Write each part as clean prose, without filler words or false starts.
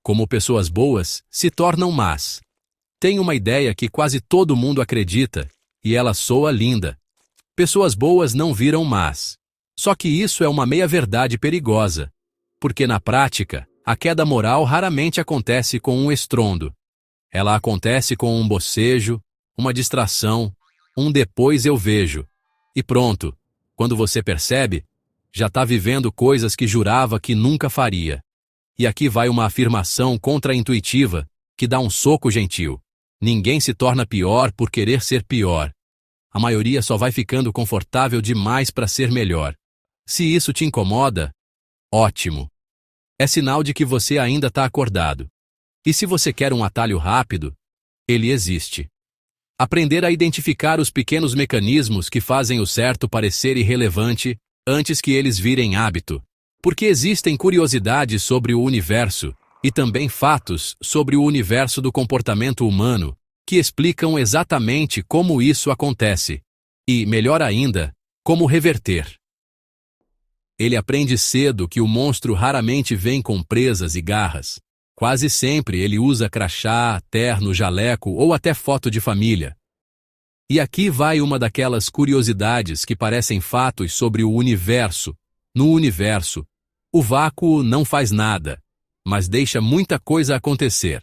Como pessoas boas se tornam más. Tem uma ideia que quase todo mundo acredita, e ela soa linda. Pessoas boas não viram más. Só que isso é uma meia-verdade perigosa, porque na prática, a queda moral raramente acontece com um estrondo. Ela acontece com um bocejo, uma distração, um depois eu vejo. E pronto, quando você percebe, já está vivendo coisas que jurava que nunca faria. E aqui vai uma afirmação contra-intuitiva, que dá um soco gentil. Ninguém se torna pior por querer ser pior. A maioria só vai ficando confortável demais para ser melhor. Se isso te incomoda, ótimo. É sinal de que você ainda está acordado. E se você quer um atalho rápido, ele existe. Aprender a identificar os pequenos mecanismos que fazem o certo parecer irrelevante antes que eles virem hábito. Porque existem curiosidades sobre o universo e também fatos sobre o universo do comportamento humano que explicam exatamente como isso acontece e, melhor ainda, como reverter. Ele aprende cedo que o monstro raramente vem com presas e garras. Quase sempre ele usa crachá, terno, jaleco ou até foto de família. E aqui vai uma daquelas curiosidades que parecem fatos sobre o universo. No universo, o vácuo não faz nada, mas deixa muita coisa acontecer.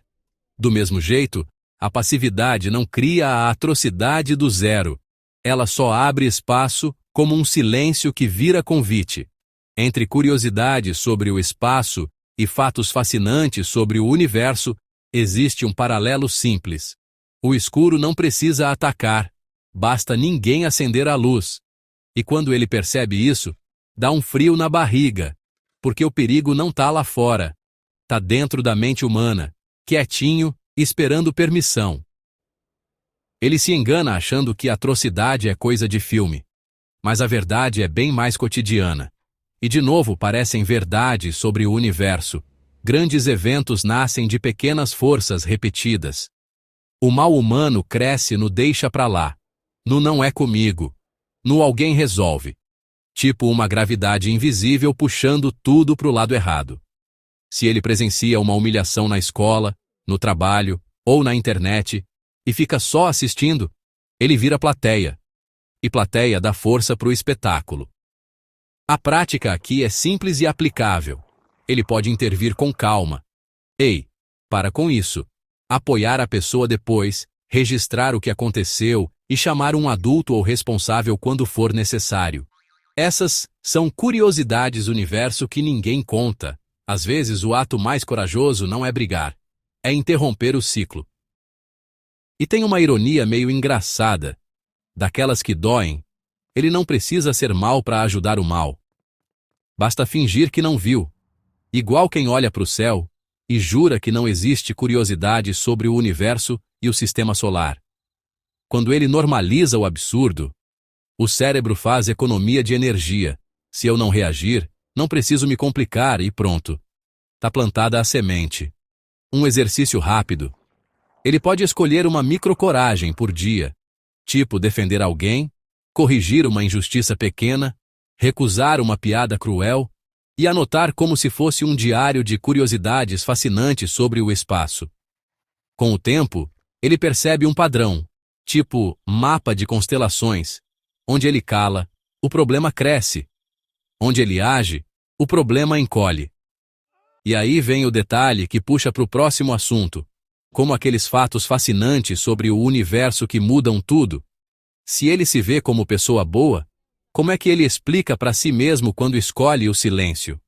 Do mesmo jeito, a passividade não cria a atrocidade do zero. Ela só abre espaço como um silêncio que vira convite. Entre curiosidades sobre o espaço e fatos fascinantes sobre o universo, existe um paralelo simples. O escuro não precisa atacar, basta ninguém acender a luz. E quando ele percebe isso, dá um frio na barriga, porque o perigo não está lá fora. Está dentro da mente humana, quietinho, esperando permissão. Ele se engana achando que atrocidade é coisa de filme. Mas a verdade é bem mais cotidiana. E de novo parecem verdades sobre o universo. Grandes eventos nascem de pequenas forças repetidas. O mal humano cresce no deixa pra lá, no não é comigo, no alguém resolve. Tipo uma gravidade invisível puxando tudo pro lado errado. Se ele presencia uma humilhação na escola, no trabalho ou na internet e fica só assistindo, ele vira plateia. E plateia dá força pro espetáculo. A prática aqui é simples e aplicável. Ele pode intervir com calma. Ei, para com isso. Apoiar a pessoa depois, registrar o que aconteceu e chamar um adulto ou responsável quando for necessário. Essas são curiosidades do universo que ninguém conta. Às vezes o ato mais corajoso não é brigar, é interromper o ciclo. E tem uma ironia meio engraçada. Daquelas que doem, ele não precisa ser mal para ajudar o mal. Basta fingir que não viu. Igual quem olha para o céu e jura que não existe curiosidade sobre o universo e o sistema solar. Quando ele normaliza o absurdo, o cérebro faz economia de energia. Se eu não reagir, não preciso me complicar e pronto. Tá plantada a semente. Um exercício rápido. Ele pode escolher uma microcoragem por dia, tipo defender alguém, corrigir uma injustiça pequena, recusar uma piada cruel e anotar como se fosse um diário de curiosidades fascinantes sobre o espaço. Com o tempo, ele percebe um padrão, tipo mapa de constelações. Onde ele cala, o problema cresce. Onde ele age, o problema encolhe. E aí vem o detalhe que puxa para o próximo assunto, como aqueles fatos fascinantes sobre o universo que mudam tudo. Se ele se vê como pessoa boa, como é que ele explica para si mesmo quando escolhe o silêncio?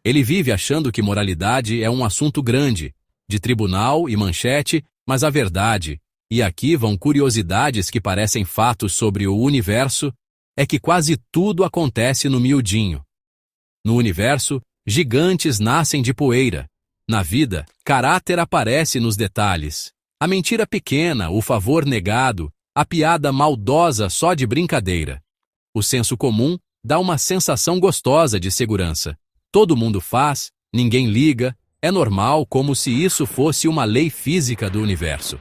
Ele vive achando que moralidade é um assunto grande, de tribunal e manchete, mas a verdade, e aqui vão curiosidades que parecem fatos sobre o universo, é que quase tudo acontece no miudinho. No universo, gigantes nascem de poeira. Na vida, caráter aparece nos detalhes. A mentira pequena, o favor negado, a piada maldosa só de brincadeira. O senso comum dá uma sensação gostosa de segurança. Todo mundo faz, ninguém liga, é normal como se isso fosse uma lei física do universo.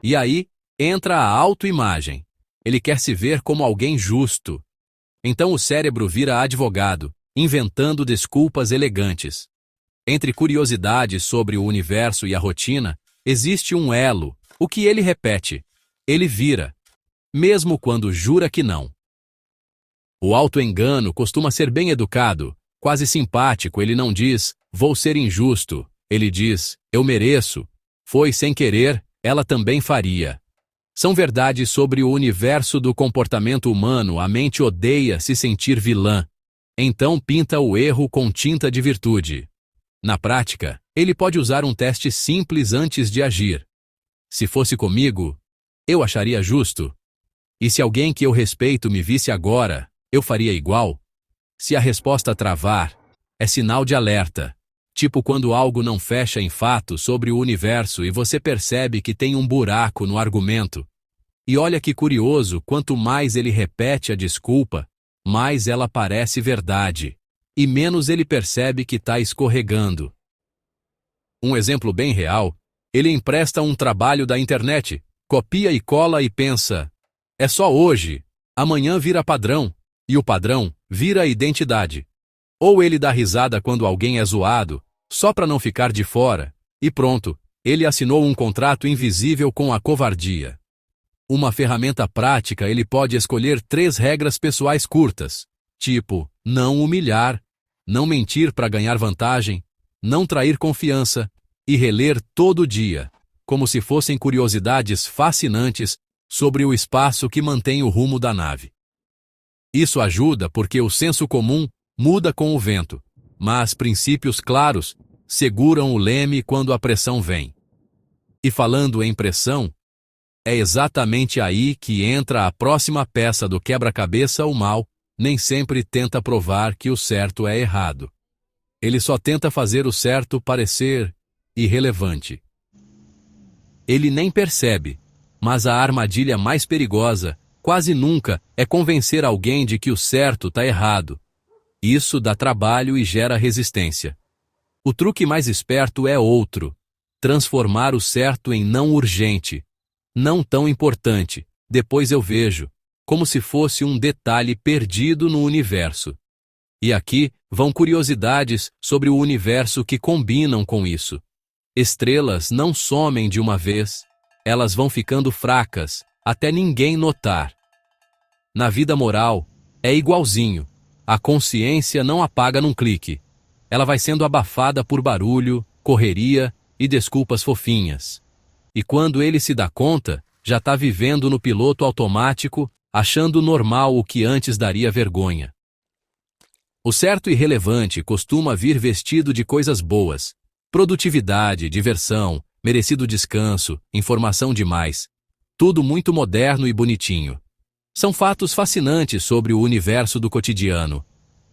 E aí, entra a autoimagem. Ele quer se ver como alguém justo. Então o cérebro vira advogado, inventando desculpas elegantes. Entre curiosidades sobre o universo e a rotina, existe um elo. O que ele repete, ele vira, mesmo quando jura que não. O auto-engano costuma ser bem educado, quase simpático. Ele não diz, vou ser injusto. Ele diz, eu mereço. Foi sem querer, ela também faria. São verdades sobre o universo do comportamento humano. A mente odeia se sentir vilã. Então pinta o erro com tinta de virtude. Na prática, ele pode usar um teste simples antes de agir. Se fosse comigo, eu acharia justo. E se alguém que eu respeito me visse agora, eu faria igual? Se a resposta travar, é sinal de alerta. Tipo quando algo não fecha em fatos sobre o universo e você percebe que tem um buraco no argumento. E olha que curioso, quanto mais ele repete a desculpa, mais ela parece verdade. E menos ele percebe que está escorregando. Um exemplo bem real, ele empresta um trabalho da internet, copia e cola e pensa, é só hoje, amanhã vira padrão, e o padrão vira identidade. Ou ele dá risada quando alguém é zoado, só para não ficar de fora, e pronto, ele assinou um contrato invisível com a covardia. Uma ferramenta prática, ele pode escolher 3 regras pessoais curtas, tipo, não humilhar, não mentir para ganhar vantagem, não trair confiança, e reler todo dia, como se fossem curiosidades fascinantes sobre o espaço que mantém o rumo da nave. Isso ajuda porque o senso comum muda com o vento, mas princípios claros seguram o leme quando a pressão vem. E falando em pressão, é exatamente aí que entra a próxima peça do quebra-cabeça. O mal nem sempre tenta provar que o certo é errado. Ele só tenta fazer o certo parecer irrelevante. Ele nem percebe, mas a armadilha mais perigosa, quase nunca, é convencer alguém de que o certo está errado. Isso dá trabalho e gera resistência. O truque mais esperto é outro: transformar o certo em não urgente, não tão importante, depois eu vejo, como se fosse um detalhe perdido no universo. E aqui vão curiosidades sobre o universo que combinam com isso. Estrelas não somem de uma vez, elas vão ficando fracas, até ninguém notar. Na vida moral, é igualzinho. A consciência não apaga num clique. Ela vai sendo abafada por barulho, correria e desculpas fofinhas. E quando ele se dá conta, já está vivendo no piloto automático, achando normal o que antes daria vergonha. O certo e relevante costuma vir vestido de coisas boas: produtividade, diversão, merecido descanso, informação demais. Tudo muito moderno e bonitinho. São fatos fascinantes sobre o universo do cotidiano.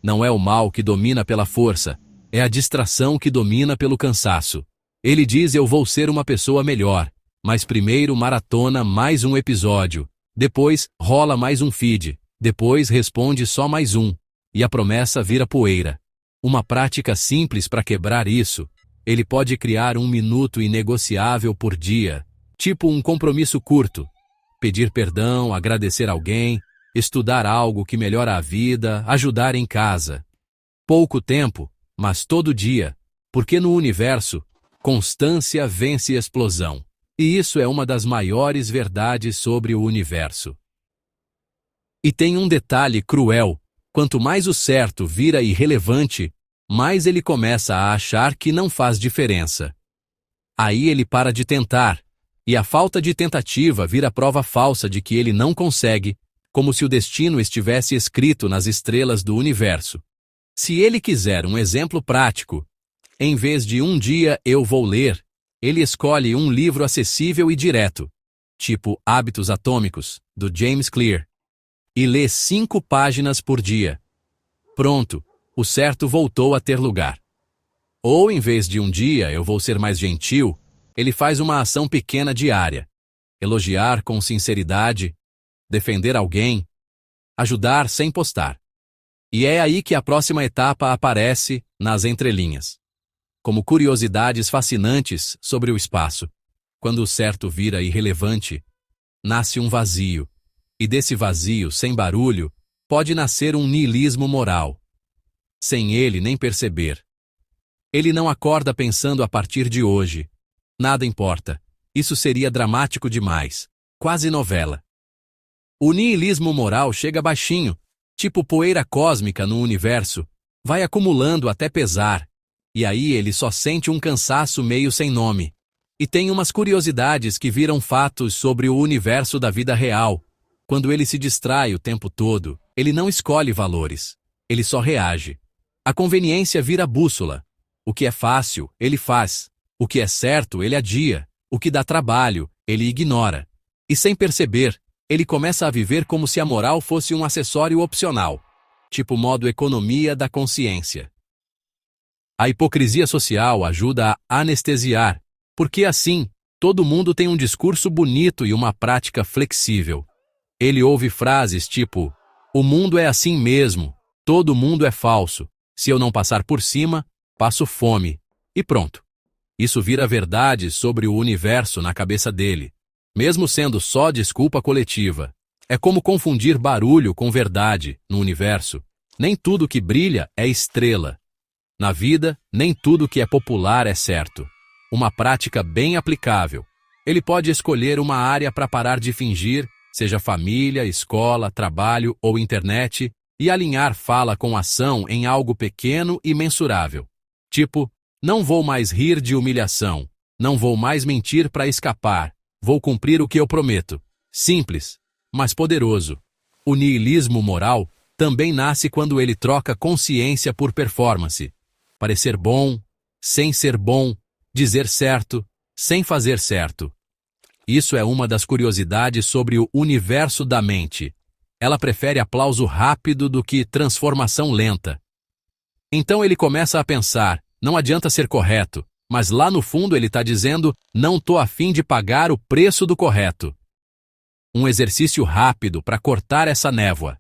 Não é o mal que domina pela força, é a distração que domina pelo cansaço. Ele diz: eu vou ser uma pessoa melhor, mas primeiro maratona mais um episódio, depois rola mais um feed, depois responde só mais um, e a promessa vira poeira. Uma prática simples para quebrar isso: ele pode criar 1 minuto inegociável por dia, tipo um compromisso curto. Pedir perdão, agradecer alguém, estudar algo que melhora a vida, ajudar em casa. Pouco tempo, mas todo dia, porque no universo, constância vence explosão. E isso é uma das maiores verdades sobre o universo. E tem um detalhe cruel: quanto mais o certo vira irrelevante, mais ele começa a achar que não faz diferença. Aí ele para de tentar, e a falta de tentativa vira prova falsa de que ele não consegue, como se o destino estivesse escrito nas estrelas do universo. Se ele quiser um exemplo prático, em vez de um dia eu vou ler, ele escolhe um livro acessível e direto, tipo Hábitos Atômicos, do James Clear, e lê 5 páginas por dia. Pronto, o certo voltou a ter lugar. Ou em vez de um dia eu vou ser mais gentil, ele faz uma ação pequena diária: elogiar com sinceridade, defender alguém, ajudar sem postar. E é aí que a próxima etapa aparece, nas entrelinhas. Como curiosidades fascinantes sobre o espaço. Quando o certo vira irrelevante, nasce um vazio. E desse vazio, sem barulho, pode nascer um niilismo moral. Sem ele nem perceber. Ele não acorda pensando a partir de hoje. Nada importa. Isso seria dramático demais. Quase novela. O niilismo moral chega baixinho, tipo poeira cósmica no universo, vai acumulando até pesar. E aí ele só sente um cansaço meio sem nome. E tem umas curiosidades que viram fatos sobre o universo da vida real. Quando ele se distrai o tempo todo, ele não escolhe valores. Ele só reage. A conveniência vira bússola. O que é fácil, ele faz. O que é certo, ele adia. O que dá trabalho, ele ignora. E sem perceber, ele começa a viver como se a moral fosse um acessório opcional. Tipo modo economia da consciência. A hipocrisia social ajuda a anestesiar, porque assim, todo mundo tem um discurso bonito e uma prática flexível. Ele ouve frases tipo: o mundo é assim mesmo, todo mundo é falso, se eu não passar por cima, passo fome. E pronto. Isso vira verdade sobre o universo na cabeça dele, mesmo sendo só desculpa coletiva. É como confundir barulho com verdade no universo. Nem tudo que brilha é estrela. Na vida, nem tudo que é popular é certo. Uma prática bem aplicável. Ele pode escolher uma área para parar de fingir, seja família, escola, trabalho ou internet, e alinhar fala com ação em algo pequeno e mensurável. Tipo, não vou mais rir de humilhação, não vou mais mentir para escapar, vou cumprir o que eu prometo. Simples, mas poderoso. O niilismo moral também nasce quando ele troca consciência por performance. Parecer bom, sem ser bom, dizer certo, sem fazer certo. Isso é uma das curiosidades sobre o universo da mente. Ela prefere aplauso rápido do que transformação lenta. Então ele começa a pensar, não adianta ser correto, mas lá no fundo ele está dizendo, não tô afim de pagar o preço do correto. Um exercício rápido para cortar essa névoa.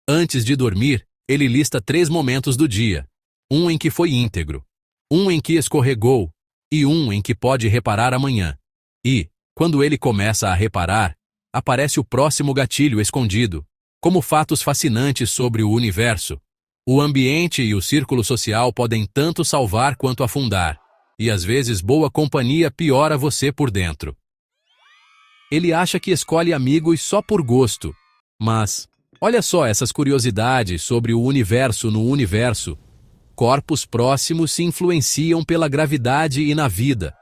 Antes de dormir, ele lista 3 momentos do dia. Um em que foi íntegro, um em que escorregou, e um em que pode reparar amanhã. E, quando ele começa a reparar, aparece o próximo gatilho escondido, como fatos fascinantes sobre o universo. O ambiente e o círculo social podem tanto salvar quanto afundar, e às vezes boa companhia piora você por dentro. Ele acha que escolhe amigos só por gosto, mas olha só essas curiosidades sobre o universo no universo. Corpos próximos se influenciam pela gravidade e na vida.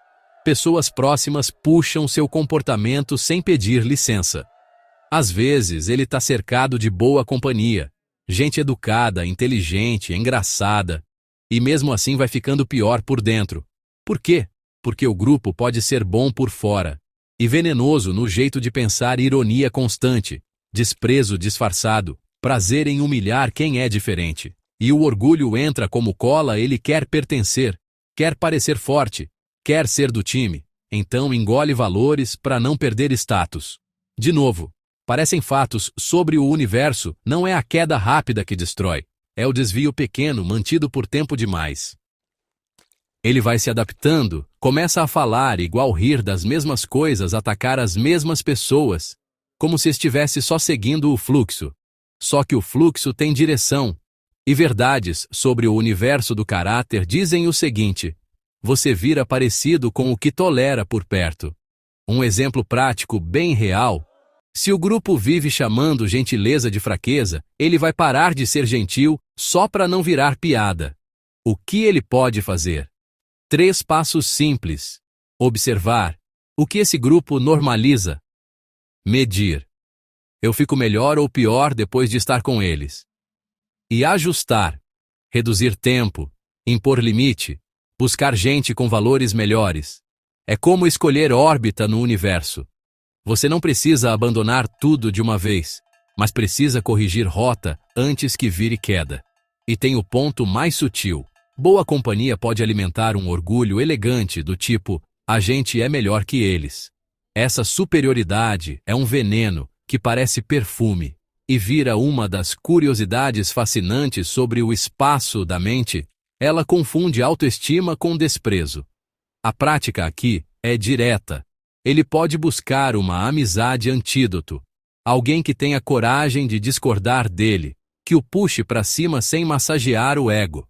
Pessoas próximas puxam seu comportamento sem pedir licença. Às vezes, ele está cercado de boa companhia, gente educada, inteligente, engraçada, e mesmo assim vai ficando pior por dentro. Por quê? Porque o grupo pode ser bom por fora, e venenoso no jeito de pensar, ironia constante, desprezo disfarçado, prazer em humilhar quem é diferente. E o orgulho entra como cola, ele quer pertencer, quer parecer forte, quer ser do time, então engole valores para não perder status. De novo, parecem fatos sobre o universo, não é a queda rápida que destrói, é o desvio pequeno mantido por tempo demais. Ele vai se adaptando, começa a falar igual, rir das mesmas coisas, atacar as mesmas pessoas, como se estivesse só seguindo o fluxo. Só que o fluxo tem direção. E verdades sobre o universo do caráter dizem o seguinte: você vira parecido com o que tolera por perto. Um exemplo prático bem real: se o grupo vive chamando gentileza de fraqueza, ele vai parar de ser gentil só para não virar piada. O que ele pode fazer? 3 passos simples. Observar. O que esse grupo normaliza? Medir. Eu fico melhor ou pior depois de estar com eles? E ajustar. Reduzir tempo. Impor limite. Buscar gente com valores melhores. É como escolher órbita no universo. Você não precisa abandonar tudo de uma vez, mas precisa corrigir rota antes que vire queda. E tem o ponto mais sutil. Boa companhia pode alimentar um orgulho elegante do tipo, a gente é melhor que eles. Essa superioridade é um veneno que parece perfume e vira uma das curiosidades fascinantes sobre o espaço da mente. Ela confunde autoestima com desprezo. A prática aqui é direta. Ele pode buscar uma amizade antídoto, alguém que tenha coragem de discordar dele, que o puxe para cima sem massagear o ego.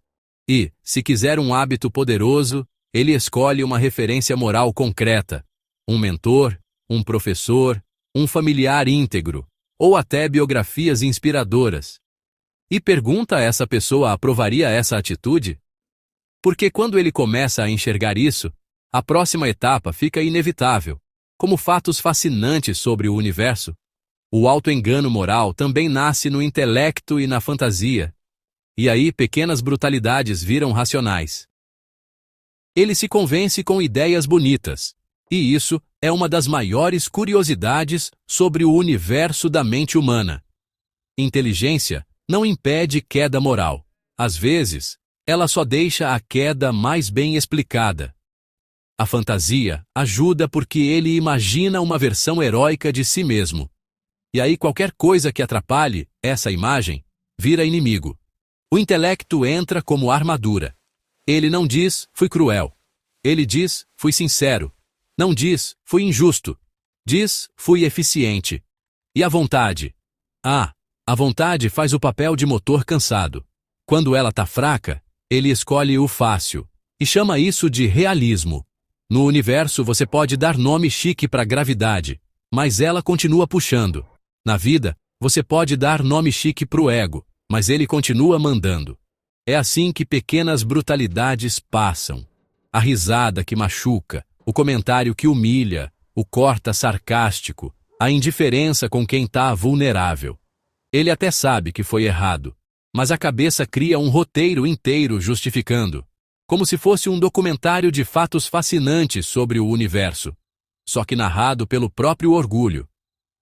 E, se quiser um hábito poderoso, ele escolhe uma referência moral concreta, um mentor, um professor, um familiar íntegro, ou até biografias inspiradoras. E pergunta a essa pessoa aprovaria essa atitude? Porque quando ele começa a enxergar isso, a próxima etapa fica inevitável, como fatos fascinantes sobre o universo. O auto-engano moral também nasce no intelecto e na fantasia. E aí pequenas brutalidades viram racionais. Ele se convence com ideias bonitas, e isso é uma das maiores curiosidades sobre o universo da mente humana. Inteligência não impede queda moral. Às vezes, ela só deixa a queda mais bem explicada. A fantasia ajuda porque ele imagina uma versão heróica de si mesmo. E aí qualquer coisa que atrapalhe essa imagem vira inimigo. O intelecto entra como armadura. Ele não diz, fui cruel. Ele diz, fui sincero. Não diz, fui injusto. Diz, fui eficiente. E a vontade? A vontade faz o papel de motor cansado. Quando ela tá fraca, ele escolhe o fácil. E chama isso de realismo. No universo você pode dar nome chique para gravidade, mas ela continua puxando. Na vida, você pode dar nome chique pro ego, mas ele continua mandando. É assim que pequenas brutalidades passam. A risada que machuca, o comentário que humilha, o corta sarcástico, a indiferença com quem tá vulnerável. Ele até sabe que foi errado, mas a cabeça cria um roteiro inteiro justificando, como se fosse um documentário de fatos fascinantes sobre o universo, só que narrado pelo próprio orgulho.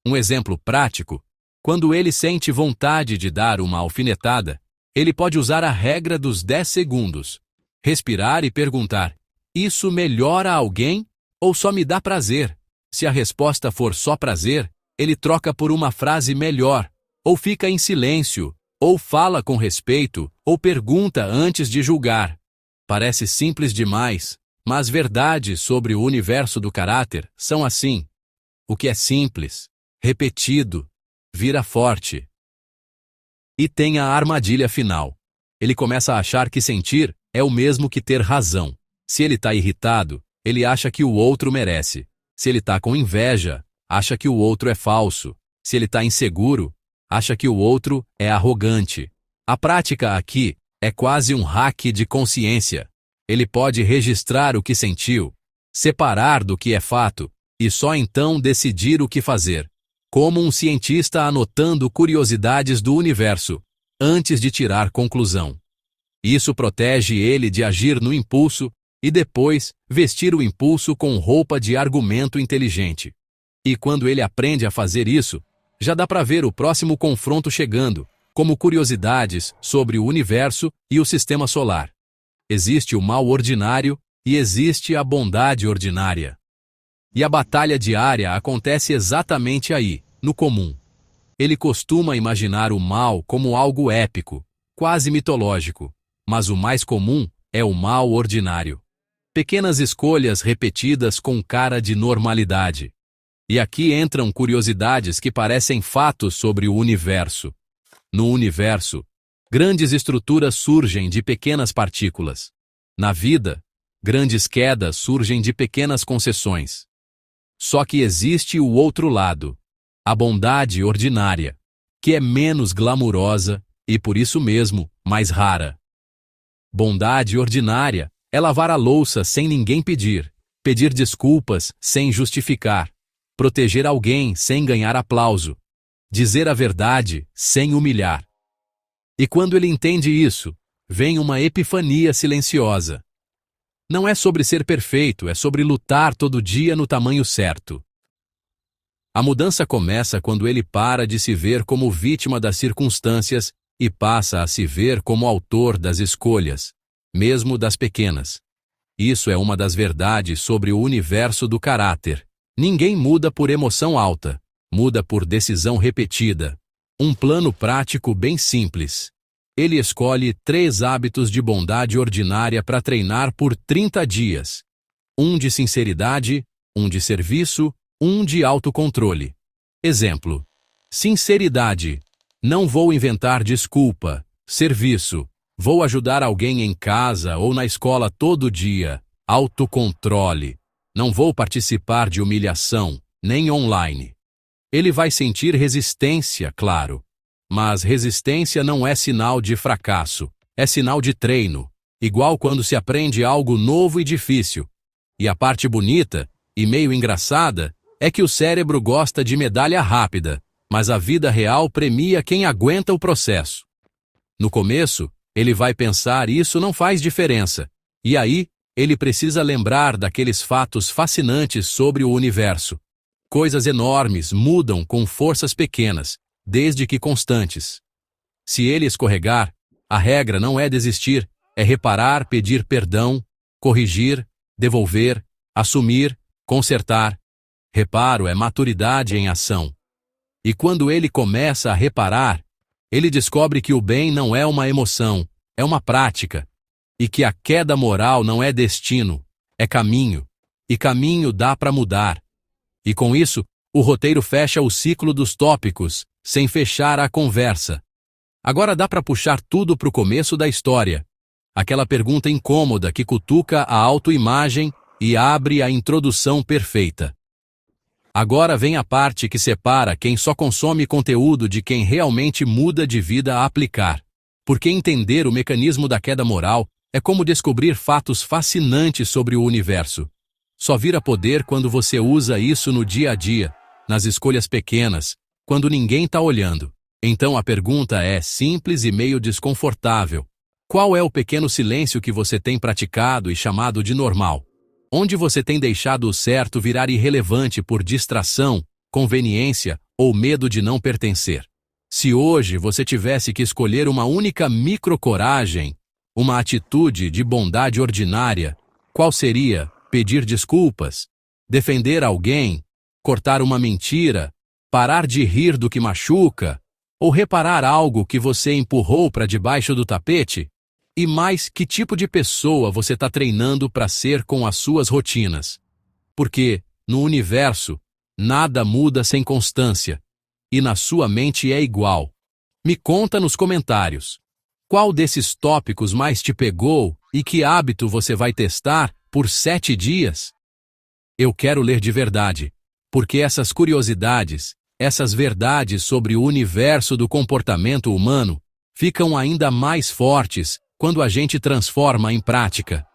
Um exemplo prático: quando ele sente vontade de dar uma alfinetada, ele pode usar a regra dos 10 segundos, respirar e perguntar: isso melhora alguém ou só me dá prazer? Se a resposta for só prazer, ele troca por uma frase melhor, ou fica em silêncio, ou fala com respeito, ou pergunta antes de julgar. Parece simples demais, mas verdades sobre o universo do caráter são assim. O que é simples, repetido, vira forte. E tem a armadilha final. Ele começa a achar que sentir é o mesmo que ter razão. Se ele está irritado, ele acha que o outro merece. Se ele está com inveja, acha que o outro é falso. Se ele está inseguro, acha que o outro é arrogante. A prática aqui é quase um hack de consciência. Ele pode registrar o que sentiu, separar do que é fato, e só então decidir o que fazer, como um cientista anotando curiosidades do universo, antes de tirar conclusão. Isso protege ele de agir no impulso e depois vestir o impulso com roupa de argumento inteligente. E quando ele aprende a fazer isso, já dá para ver o próximo confronto chegando, como curiosidades sobre o universo e o sistema solar. Existe o mal ordinário e existe a bondade ordinária. E a batalha diária acontece exatamente aí, no comum. Ele costuma imaginar o mal como algo épico, quase mitológico, mas o mais comum é o mal ordinário. Pequenas escolhas repetidas com cara de normalidade. E aqui entram curiosidades que parecem fatos sobre o universo. No universo, grandes estruturas surgem de pequenas partículas. Na vida, grandes quedas surgem de pequenas concessões. Só que existe o outro lado, a bondade ordinária, que é menos glamurosa e, por isso mesmo, mais rara. Bondade ordinária é lavar a louça sem ninguém pedir, pedir desculpas sem justificar, proteger alguém sem ganhar aplauso, dizer a verdade sem humilhar. E quando ele entende isso, vem uma epifania silenciosa. Não é sobre ser perfeito, é sobre lutar todo dia no tamanho certo. A mudança começa quando ele para de se ver como vítima das circunstâncias e passa a se ver como autor das escolhas, mesmo das pequenas. Isso é uma das verdades sobre o universo do caráter. Ninguém muda por emoção alta, muda por decisão repetida. Um plano prático bem simples. Ele escolhe 3 hábitos de bondade ordinária para treinar por 30 dias. Um de sinceridade, um de serviço, um de autocontrole. Exemplo: sinceridade. Não vou inventar desculpa. Serviço. Vou ajudar alguém em casa ou na escola todo dia. Autocontrole. Não vou participar de humilhação, nem online. Ele vai sentir resistência, claro. Mas resistência não é sinal de fracasso, é sinal de treino. Igual quando se aprende algo novo e difícil. E a parte bonita, e meio engraçada, é que o cérebro gosta de medalha rápida, mas a vida real premia quem aguenta o processo. No começo, ele vai pensar isso não faz diferença. E aí, ele precisa lembrar daqueles fatos fascinantes sobre o universo. Coisas enormes mudam com forças pequenas, desde que constantes. Se ele escorregar, a regra não é desistir, é reparar, pedir perdão, corrigir, devolver, assumir, consertar. Reparo é maturidade em ação. E quando ele começa a reparar, ele descobre que o bem não é uma emoção, é uma prática. E que a queda moral não é destino, é caminho. E caminho dá para mudar. E com isso, o roteiro fecha o ciclo dos tópicos, sem fechar a conversa. Agora dá para puxar tudo para o começo da história. Aquela pergunta incômoda que cutuca a autoimagem e abre a introdução perfeita. Agora vem a parte que separa quem só consome conteúdo de quem realmente muda de vida a aplicar. Porque entender o mecanismo da queda moral é como descobrir fatos fascinantes sobre o universo. Só vira poder quando você usa isso no dia a dia, nas escolhas pequenas, quando ninguém está olhando. Então a pergunta é simples e meio desconfortável. Qual é o pequeno silêncio que você tem praticado e chamado de normal? Onde você tem deixado o certo virar irrelevante por distração, conveniência ou medo de não pertencer? Se hoje você tivesse que escolher uma única microcoragem, uma atitude de bondade ordinária, qual seria? Pedir desculpas? Defender alguém? Cortar uma mentira? Parar de rir do que machuca? Ou reparar algo que você empurrou para debaixo do tapete? E mais, que tipo de pessoa você está treinando para ser com as suas rotinas? Porque, no universo, nada muda sem constância. E na sua mente é igual. Me conta nos comentários. Qual desses tópicos mais te pegou e que hábito você vai testar por 7 dias? Eu quero ler de verdade, porque essas curiosidades, essas verdades sobre o universo do comportamento humano, ficam ainda mais fortes quando a gente transforma em prática.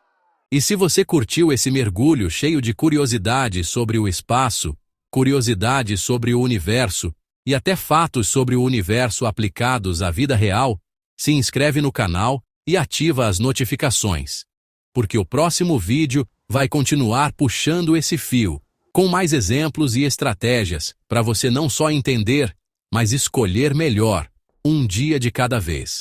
E se você curtiu esse mergulho cheio de curiosidade sobre o espaço, curiosidade sobre o universo e até fatos sobre o universo aplicados à vida real, se inscreve no canal e ativa as notificações. Porque o próximo vídeo vai continuar puxando esse fio, com mais exemplos e estratégias, para você não só entender, mas escolher melhor, um dia de cada vez.